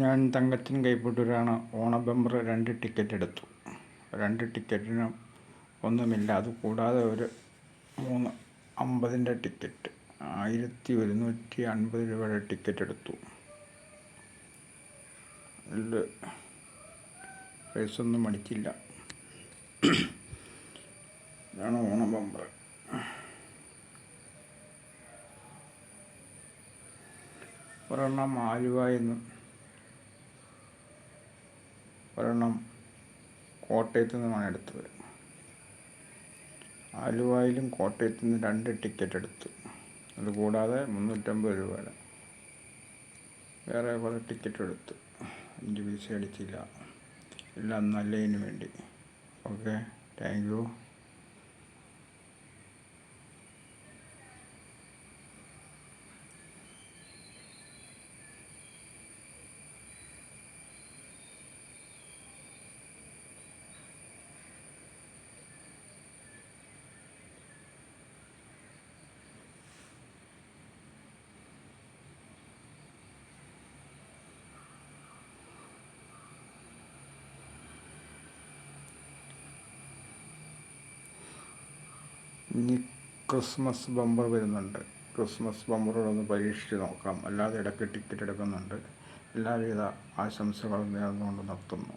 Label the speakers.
Speaker 1: ഞാൻ തങ്കച്ചൻ കൈപ്പട്ടൂരാണ്. ഓണ bumper 2 ticket എടുത്തു. 2 ടിക്കറ്റിനും ഒന്നുമില്ല. അതുകൂടാതെ ഒരു 350 ടിക്കറ്റ് 1150 രൂപയുടെ ടിക്കറ്റ് എടുത്തു. അതിൽ പൈസയൊന്നും അടിച്ചില്ല. ഇതാണ് ഓണ ബമ്പർ. ഒരെണ്ണം ആലുവയിൽ നിന്നും ഒരെണ്ണം കോട്ടയത്തു നിന്നുമാണ് എടുത്തത്. ആലുവയിലും കോട്ടയത്തു നിന്ന് 2 ടിക്കറ്റ് എടുത്തു. അതുകൂടാതെ 350 രൂപയുടെ വേറെ കുറേ ടിക്കറ്റ് എടുത്തു. 5 പൈസ അടിച്ചില്ല. എല്ലാം നല്ലതിന് വേണ്ടി. Okay, thank you. ഇനി ക്രിസ്മസ് ബമ്പർ വരുന്നുണ്ട്. ക്രിസ്മസ് ബമ്പറുകളൊന്ന് പരീക്ഷിച്ച് നോക്കാം. അല്ലാതെ ഇടയ്ക്ക് ടിക്കറ്റ് എടുക്കുന്നുണ്ട്. എല്ലാവിധ ആശംസകളും നേർന്നുകൊണ്ട് നിർത്തുന്നു.